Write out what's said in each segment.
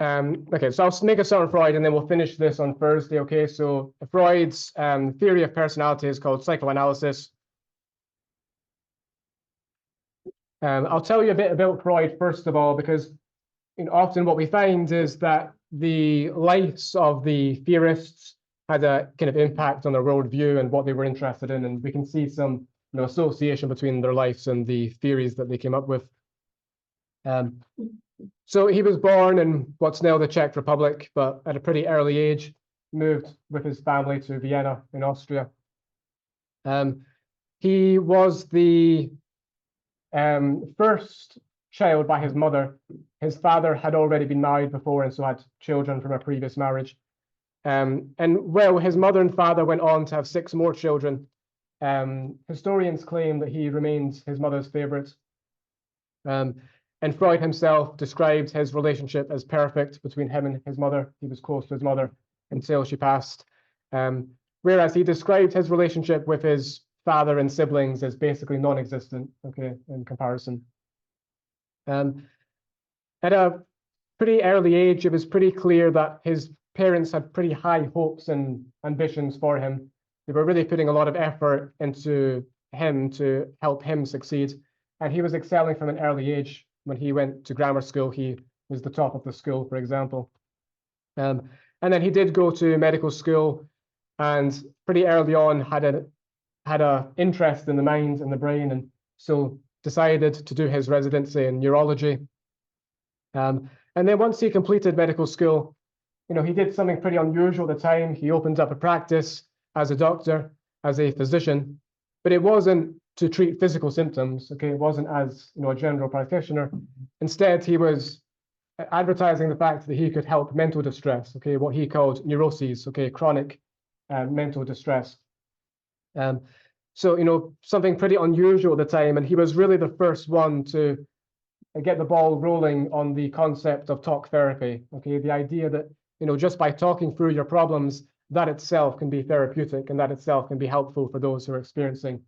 Okay, so I'll make a start on Freud and then we'll finish this on Thursday, okay? So Freud's theory of personality is called psychoanalysis. I'll tell you a bit about Freud first of all, because often what we find is that the lives of the theorists had a kind of impact on their worldview and what they were interested in, and we can see some association between their lives and the theories that they came up with. So he was born in what's now the Czech Republic, but at a pretty early age, moved with his family to Vienna in Austria. He was the first child by his mother. His father had already been married before and so had children from a previous marriage. And well, his mother and father went on to have 6 more children. Historians claim that he remains his mother's favorite. And Freud himself described his relationship as perfect between him and his mother. He was close to his mother until she passed. Whereas he described his relationship with his father and siblings as basically non-existent, okay, in comparison. At a pretty early age, it was pretty clear that his parents had pretty high hopes and ambitions for him. They were really putting a lot of effort into him to help him succeed. And he was excelling from an early age. When he went to grammar school, he was the top of the school, for example. And then he did go to medical school and pretty early on had a interest in the mind and the brain, and so decided to do his residency in neurology. And then once he completed medical school, he did something pretty unusual at the time. He opened up a practice as a doctor, as a physician, but it wasn't to treat physical symptoms, okay? It wasn't as a general practitioner. Instead, he was advertising the fact that he could help mental distress, okay? What he called neuroses, okay? Chronic mental distress. So, something pretty unusual at the time, and he was really the first one to get the ball rolling on the concept of talk therapy, okay? The idea that, just by talking through your problems, that itself can be therapeutic and that itself can be helpful for those who are experiencing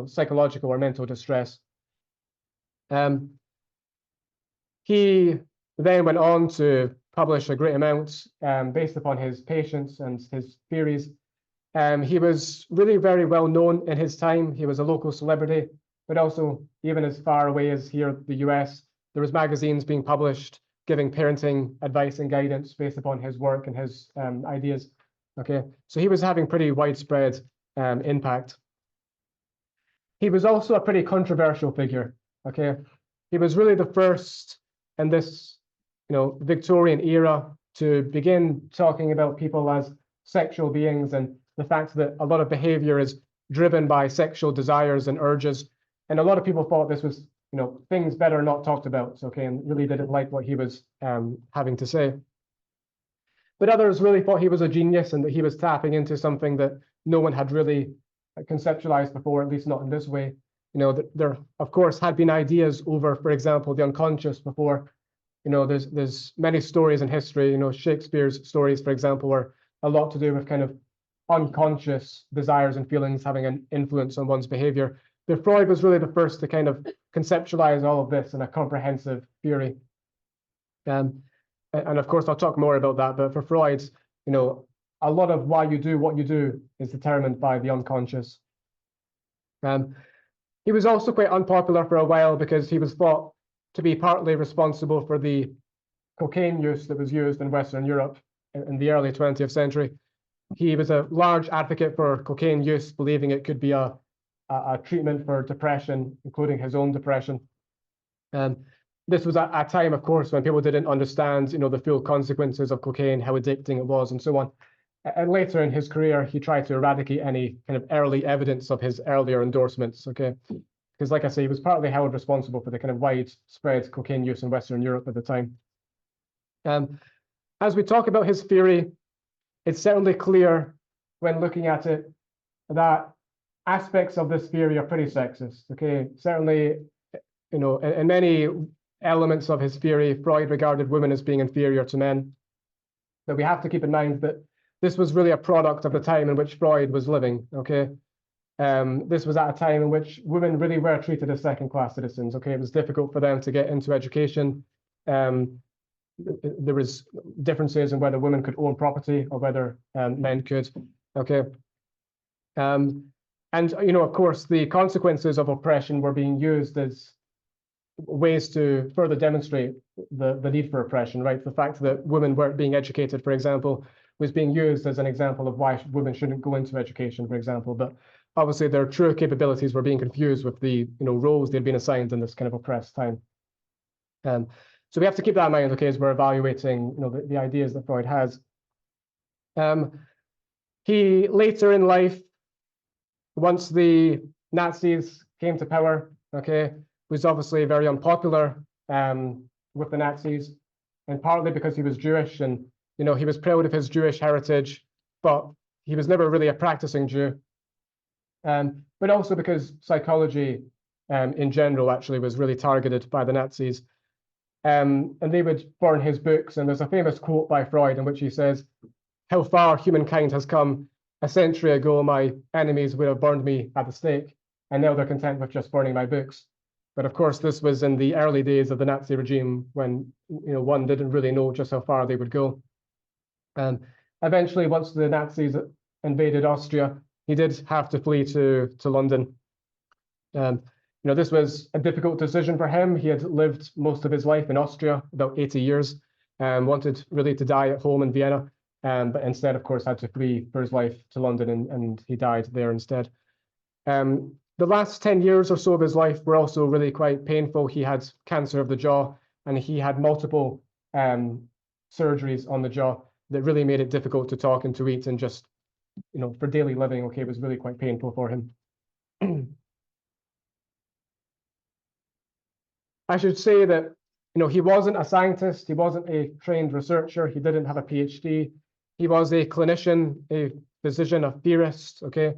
psychological or mental distress. He then went on to publish a great amount based upon his patients and his theories. He was really very well known in his time. He was a local celebrity, but also even as far away as here, the US, there was magazines being published giving parenting advice and guidance based upon his work and his ideas. Okay, so he was having pretty widespread impact. He was also a pretty controversial figure, okay? He was really the first in this, Victorian era to begin talking about people as sexual beings and the fact that a lot of behavior is driven by sexual desires and urges. And a lot of people thought this was, things better not talked about, okay, and really didn't like what he was having to say. But others really thought he was a genius and that he was tapping into something that no one had really conceptualized before, at least not in this way. There of course had been ideas over, for example, the unconscious before. There's many stories in history. Shakespeare's stories, for example, were a lot to do with kind of unconscious desires and feelings having an influence on one's behavior. But Freud was really the first to kind of conceptualize all of this in a comprehensive theory. And of course, I'll talk more about that. But for Freud, a lot of why you do what you do is determined by the unconscious. He was also quite unpopular for a while because he was thought to be partly responsible for the cocaine use that was used in Western Europe in the early 20th century. He was a large advocate for cocaine use, believing it could be a treatment for depression, including his own depression. This was at a time, of course, when people didn't understand, the full consequences of cocaine, how addicting it was, and so on. And later in his career, he tried to eradicate any kind of early evidence of his earlier endorsements, okay? Because like I say, he was partly held responsible for the kind of widespread cocaine use in Western Europe at the time. As we talk about his theory, it's certainly clear when looking at it that aspects of this theory are pretty sexist, okay? Certainly, in many elements of his theory, Freud regarded women as being inferior to men. But we have to keep in mind that this was really a product of the time in which Freud was living, okay? This was at a time in which women really were treated as second-class citizens, okay? It was difficult for them to get into education. there was differences in whether women could own property or whether men could. Okay. And of course, the consequences of oppression were being used as ways to further demonstrate the need for oppression, right? The fact that women weren't being educated, for example, was being used as an example of why women shouldn't go into education, for example. But obviously, their true capabilities were being confused with the roles they'd been assigned in this kind of oppressed time. So we have to keep that in mind, okay, as we're evaluating the ideas that Freud has. He later in life, once the Nazis came to power, okay, was obviously very unpopular with the Nazis, and partly because he was Jewish, and he was proud of his Jewish heritage, but he was never really a practicing Jew. But also because psychology in general actually was really targeted by the Nazis. And they would burn his books, and there's a famous quote by Freud in which he says, "How far humankind has come. A century ago, my enemies would have burned me at the stake, and now they're content with just burning my books." But of course, this was in the early days of the Nazi regime when one didn't really know just how far they would go. Eventually, once the Nazis invaded Austria, he did have to flee to London. This was a difficult decision for him. He had lived most of his life in Austria, about 80 years, and wanted really to die at home in Vienna. But instead, of course, had to flee for his life to London, and he died there instead. The last 10 years or so of his life were also really quite painful. He had cancer of the jaw, and he had multiple surgeries on the jaw that really made it difficult to talk and to eat, and just, for daily living, okay, it was really quite painful for him. I should say that, he wasn't a scientist. He wasn't a trained researcher. He didn't have a PhD. He was a clinician, a physician, a theorist, okay?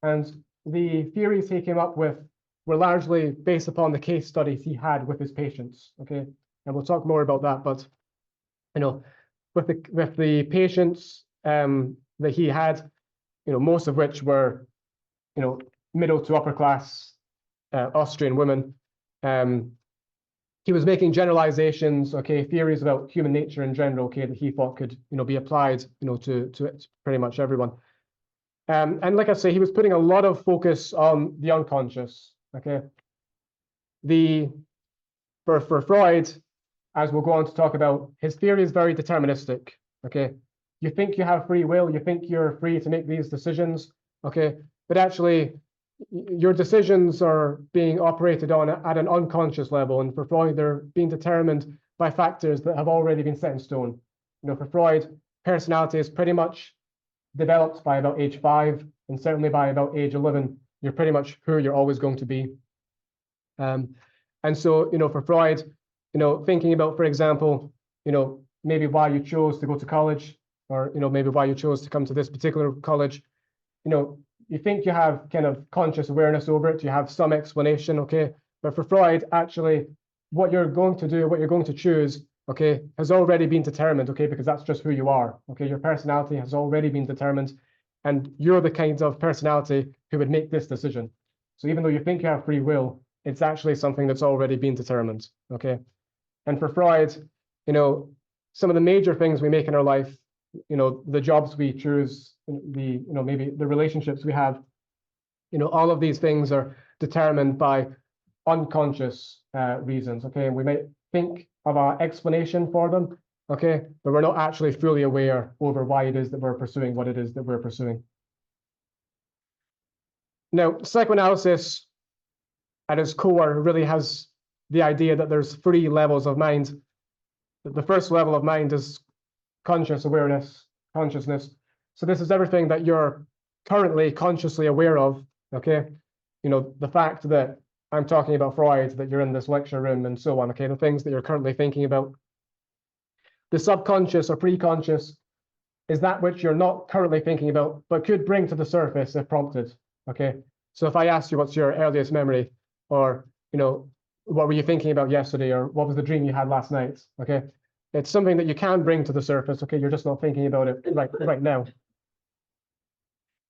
And the theories he came up with were largely based upon the case studies he had with his patients, okay? And we'll talk more about that, but, with the patients that he had, most of which were, middle to upper class Austrian women, he was making generalizations, okay, theories about human nature in general, okay, that he thought could, be applied, to pretty much everyone. And like I say, he was putting a lot of focus on the unconscious, okay? For Freud, as we'll go on to talk about, his theory is very deterministic, okay? You think you have free will, you think you're free to make these decisions, okay? But actually, your decisions are being operated on at an unconscious level. And for Freud, they're being determined by factors that have already been set in stone. For Freud, personality is pretty much developed by about age 5, and certainly by about age 11, you're pretty much who you're always going to be. And so, for Freud, thinking about, for example, maybe why you chose to go to college, or, maybe why you chose to come to this particular college, you think you have kind of conscious awareness over it, you have some explanation, okay? But for Freud, actually, what you're going to do, what you're going to choose, okay, has already been determined, okay, because that's just who you are, okay? Your personality has already been determined, and you're the kind of personality who would make this decision. So even though you think you have free will, it's actually something that's already been determined, okay? And for Freud, some of the major things we make in our life, the jobs we choose, maybe the relationships we have, all of these things are determined by unconscious reasons, okay? And we might think of our explanation for them, okay? But we're not actually fully aware over why it is that we're pursuing what it is that we're pursuing. Now, psychoanalysis at its core really has the idea that there's 3 levels of mind. The first level of mind is conscious awareness, consciousness. So this is everything that you're currently consciously aware of, okay? The fact that I'm talking about Freud, that you're in this lecture room and so on, okay? The things that you're currently thinking about. The subconscious or preconscious is that which you're not currently thinking about, but could bring to the surface if prompted, okay? So if I asked you what's your earliest memory, or, what were you thinking about yesterday, or what was the dream you had last night, okay? It's something that you can bring to the surface, okay? You're just not thinking about it right now.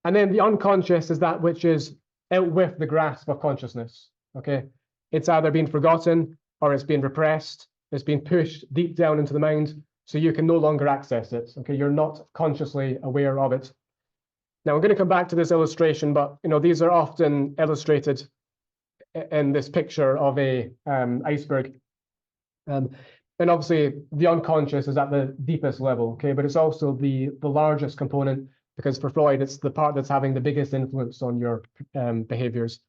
And then the unconscious is that which is out with the grasp of consciousness, okay? It's either been forgotten or it's been repressed, It's been pushed deep down into the mind, so you can no longer access it. Okay, you're not consciously aware of it. Now I'm going to come back to this illustration, but these are often illustrated in this picture of a iceberg. And obviously the unconscious is at the deepest level, okay, but it's also the largest component, because for Freud, it's the part that's having the biggest influence on your behaviors.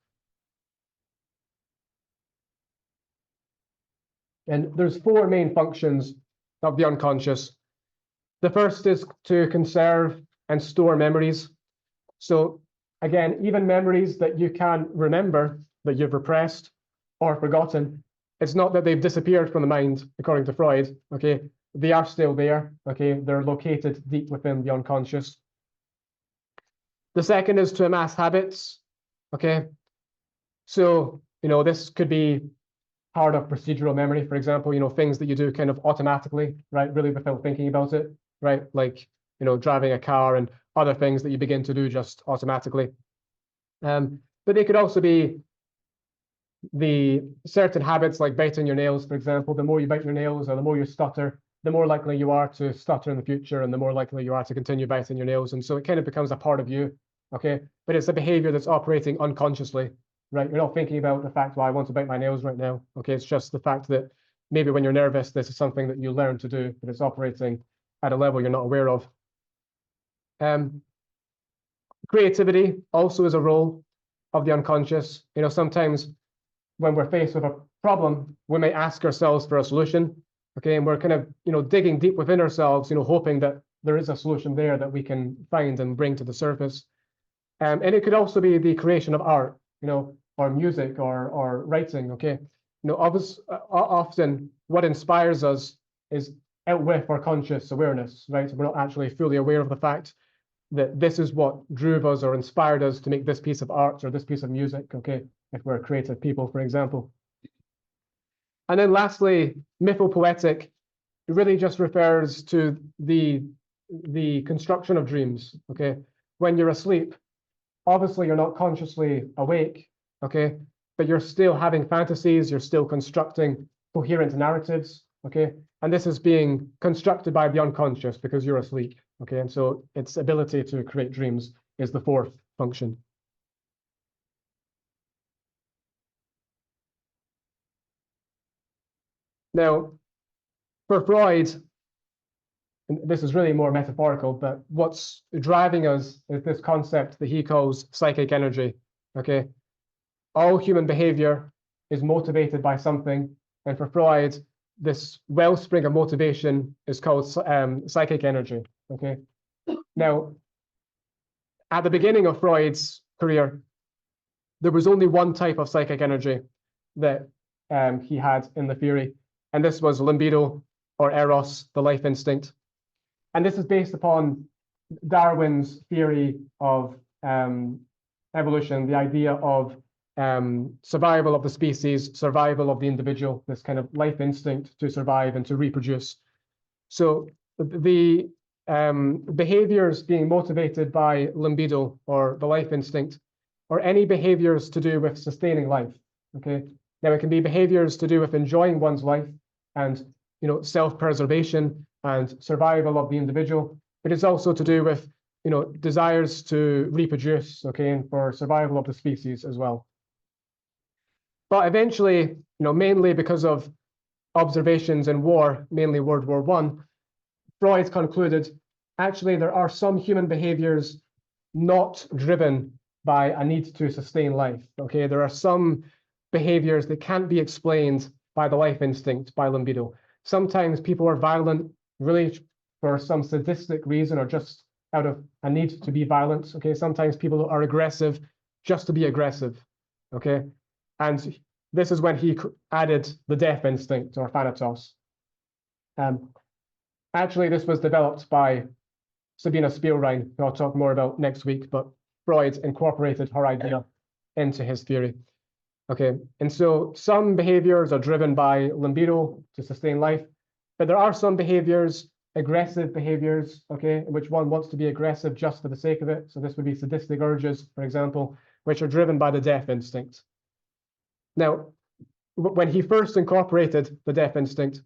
And there's four main functions of the unconscious. The first is to conserve and store memories. So again, even memories that you can't remember, that you've repressed or forgotten, it's not that they've disappeared from the mind, according to Freud, okay? They are still there, okay? They're located deep within the unconscious. The second is to amass habits, okay? So, this could be part of procedural memory, for example, things that you do kind of automatically, right? Really without thinking about it, right? Like, driving a car and other things that you begin to do just automatically. But they could also be the certain habits like biting your nails, for example. The more you bite your nails or the more you stutter, the more likely you are to stutter in the future and the more likely you are to continue biting your nails. And so it kind of becomes a part of you, okay? But it's a behavior that's operating unconsciously, right? You're not thinking about the fact, well, I want to bite my nails right now, okay? It's just the fact that maybe when you're nervous, this is something that you learn to do, but it's operating at a level you're not aware of. Creativity also is a role of the unconscious. Sometimes when we're faced with a problem, we may ask ourselves for a solution, okay? And we're kind of, digging deep within ourselves, hoping that there is a solution there that we can find and bring to the surface. And it could also be the creation of art, or music or writing, okay? Often what inspires us is out with our conscious awareness, right? So we're not actually fully aware of the fact that this is what drove us or inspired us to make this piece of art or this piece of music, okay? If we're creative people, for example. And then lastly, mythopoetic really just refers to the construction of dreams, okay? When you're asleep, obviously you're not consciously awake, okay? But you're still having fantasies, you're still constructing coherent narratives, okay? And this is being constructed by the unconscious because you're asleep, okay? And so its ability to create dreams is the fourth function. Now, for Freud, and this is really more metaphorical, but what's driving us is this concept that he calls psychic energy, okay? All human behavior is motivated by something, and for Freud, this wellspring of motivation is called psychic energy, okay? Now, at the beginning of Freud's career, there was only one type of psychic energy that he had in the theory, and this was libido, or eros, the life instinct. And this is based upon Darwin's theory of evolution, the idea of survival of the species, survival of the individual, this kind of life instinct to survive and to reproduce. So the behaviors being motivated by libido, or the life instinct, or any behaviors to do with sustaining life, okay? Now it can be behaviors to do with enjoying one's life and self-preservation and survival of the individual, but it's also to do with desires to reproduce, okay, and for survival of the species as well. But eventually, mainly because of observations in war, mainly World War I, Freud concluded actually there are some human behaviors not driven by a need to sustain life, okay? There are some behaviors that can't be explained by the life instinct, by libido. Sometimes people are violent really for some sadistic reason or just out of a need to be violent, okay? Sometimes people are aggressive just to be aggressive, okay? And this is when he added the death instinct, or thanatos. Actually, this was developed by Sabina Spielrein, who I'll talk more about next week, but Freud incorporated her idea into his theory. Okay, and so some behaviors are driven by libido to sustain life, but there are some behaviors, aggressive behaviors, okay, in which one wants to be aggressive just for the sake of it. So this would be sadistic urges, for example, which are driven by the death instinct. Now, when he first incorporated the death instinct,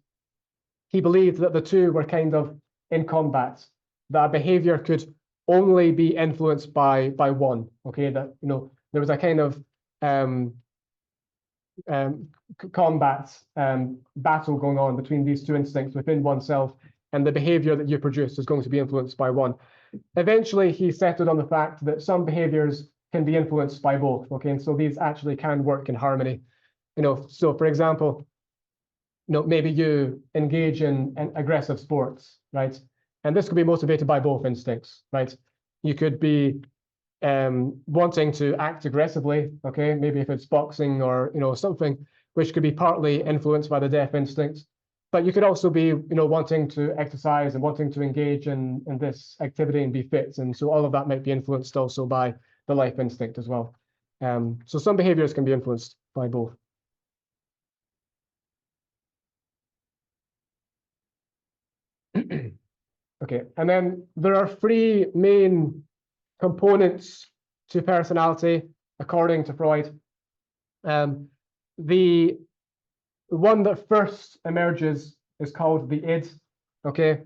he believed that the two were kind of in combat, that a behavior could only be influenced by one. Okay, that there was a kind of combat battle going on between these two instincts within oneself, and the behavior that you produce is going to be influenced by one. Eventually, he settled on the fact that some behaviors can be influenced by both. Okay, and so these actually can work in harmony. So for example, maybe you engage in aggressive sports, right? And this could be motivated by both instincts, right? You could be wanting to act aggressively, okay? Maybe if it's boxing or something, which could be partly influenced by the death instinct. But you could also be wanting to exercise and wanting to engage in this activity and be fit. And so all of that might be influenced also by the life instinct as well. So some behaviors can be influenced by both. Okay, and then there are three main components to personality, according to Freud. The one that first emerges is called the id. Okay,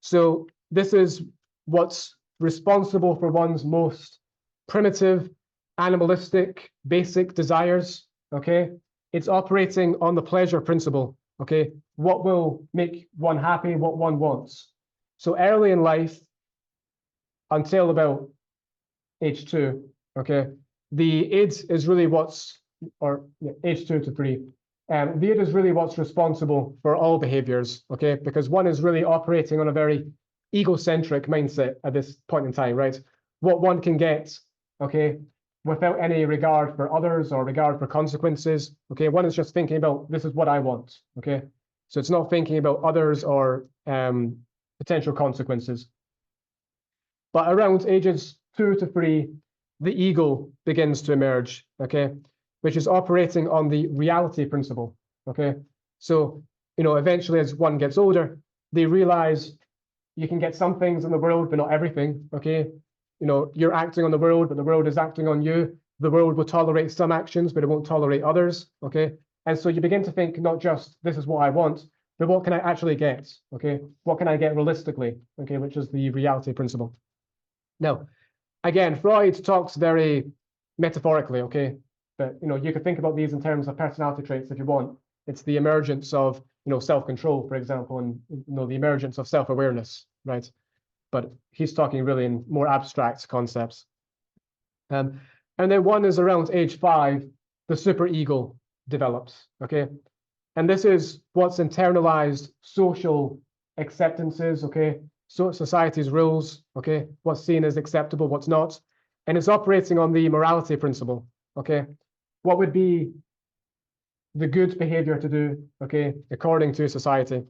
so this is what's responsible for one's most primitive, animalistic, basic desires. Okay, it's operating on the pleasure principle. Okay, what will make one happy, what one wants. So early in life, until about age 2, okay, the id is really age 2 to 3. The id is really what's responsible for all behaviors, okay, because one is really operating on a very egocentric mindset at this point in time, right? What one can get, okay, without any regard for others or regard for consequences, okay, one is just thinking about, this is what I want, okay? So it's not thinking about others or potential consequences. But around ages 2 to 3, the ego begins to emerge, okay, which is operating on the reality principle, okay? So, eventually as one gets older, they realize you can get some things in the world, but not everything, okay? You're acting on the world, but the world is acting on you. The world will tolerate some actions, but it won't tolerate others, okay? And so you begin to think not just, this is what I want, but what can I actually get, okay? What can I get realistically, okay, which is the reality principle. Now, again, Freud talks very metaphorically, okay? But, you could think about these in terms of personality traits if you want. It's the emergence of, self-control, for example, and, the emergence of self-awareness, right? But he's talking really in more abstract concepts. And then one is around age 5, the superego develops, okay? And this is what's internalized social acceptances, okay? So society's rules, okay? What's seen as acceptable, what's not. And it's operating on the morality principle, okay? What would be the good behavior to do, okay, according to society?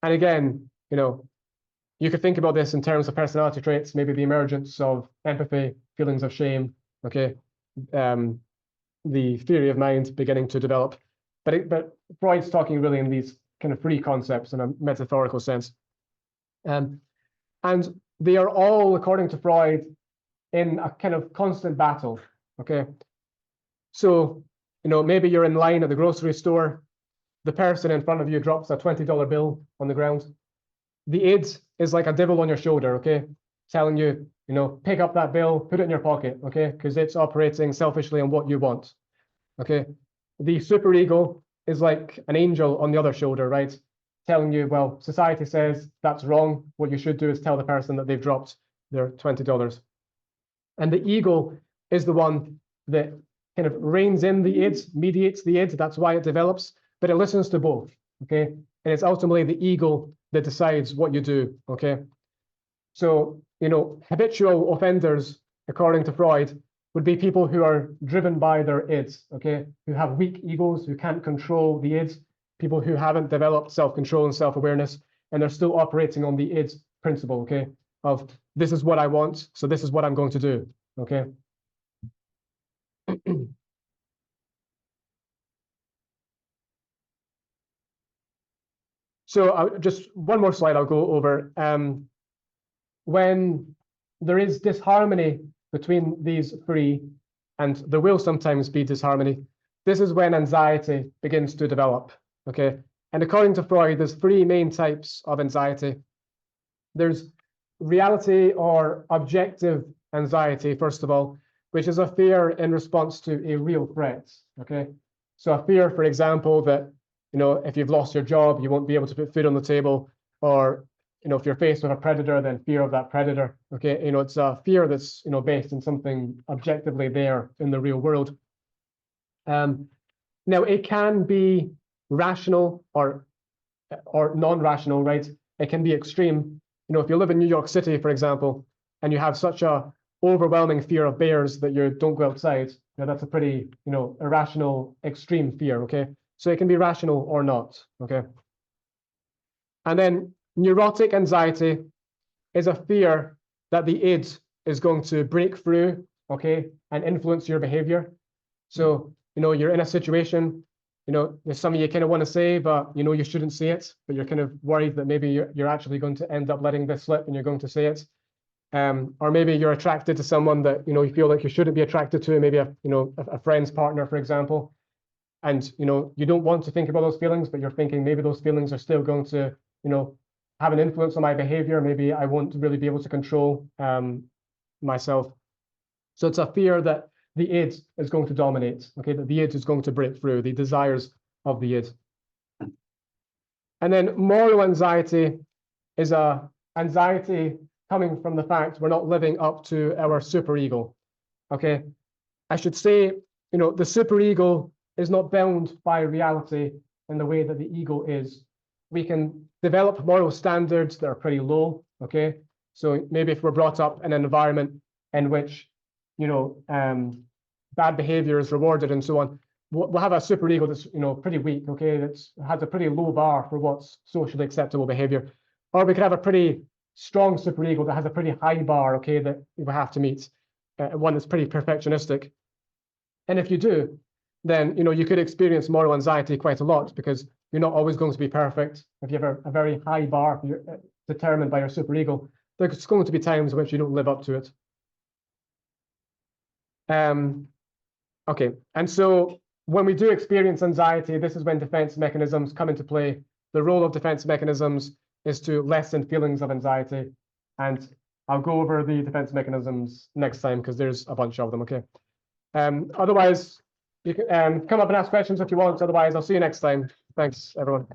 And again, you could think about this in terms of personality traits, maybe the emergence of empathy, feelings of shame, okay? The theory of mind beginning to develop. But Freud's talking really in these kind of 3 concepts in a metaphorical sense. And they are all, according to Freud, in a kind of constant battle, okay? So, maybe you're in line at the grocery store, the person in front of you drops a $20 bill on the ground. The id is like a devil on your shoulder, okay? Telling you, pick up that bill, put it in your pocket, okay? Because it's operating selfishly on what you want, okay? The superego is like an angel on the other shoulder, right? Telling you, well, society says that's wrong. What you should do is tell the person that they've dropped their $20. And the ego is the one that kind of reins in the id, mediates the id. That's why it develops, but it listens to both, okay? And it's ultimately the ego that decides what you do, okay? So, habitual offenders, according to Freud, would be people who are driven by their ids, okay? Who have weak egos, who can't control the ids, people who haven't developed self-control and self-awareness, and they're still operating on the id principle, okay? Of this is what I want, so this is what I'm going to do, okay? So just one more slide I'll go over. When there is disharmony between these 3, and there will sometimes be disharmony, this is when anxiety begins to develop, okay? And according to Freud, there's three main types of anxiety. There's reality or objective anxiety, first of all, which is a fear in response to a real threat, okay? So a fear, for example, that, if you've lost your job, you won't be able to put food on the table, or, if you're faced with a predator, then fear of that predator, okay? It's a fear that's, based in something objectively there in the real world. Now, it can be rational or non-rational, right? It can be extreme. If you live in New York City, for example, and you have such a overwhelming fear of bears that you don't go outside, that's a pretty, irrational, extreme fear, okay? So it can be rational or not, okay? And then neurotic anxiety is a fear that the id is going to break through, okay, and influence your behavior. So, you're in a situation, there's something you kind of want to say, but you shouldn't say it, but you're kind of worried that maybe you're actually going to end up letting this slip and you're going to say it. Or maybe you're attracted to someone that, you feel like you shouldn't be attracted to, maybe a friend's partner, for example. And, you don't want to think about those feelings, but you're thinking maybe those feelings are still going to, have an influence on my behavior. Maybe I won't really be able to control myself. So it's a fear that the id is going to dominate, okay, that the id is going to break through, the desires of the id. And then moral anxiety is a anxiety coming from the fact we're not living up to our superego, okay? I should say, the superego is not bound by reality in the way that the ego is. We can develop moral standards that are pretty low, okay? So maybe if we're brought up in an environment in which, bad behavior is rewarded and so on, we'll have a superego that's, pretty weak, okay? That has a pretty low bar for what's socially acceptable behavior. Or we could have a pretty strong superego that has a pretty high bar, okay, that we have to meet, one that's pretty perfectionistic. And if you do, then, you could experience moral anxiety quite a lot because you're not always going to be perfect. If you have a very high bar determined by your superego, there's going to be times in which you don't live up to it. Okay, and so when we do experience anxiety, this is when defense mechanisms come into play. The role of defense mechanisms is to lessen feelings of anxiety. And I'll go over the defense mechanisms next time because there's a bunch of them, okay? Otherwise, you can come up and ask questions if you want. Otherwise, I'll see you next time. Thanks, everyone.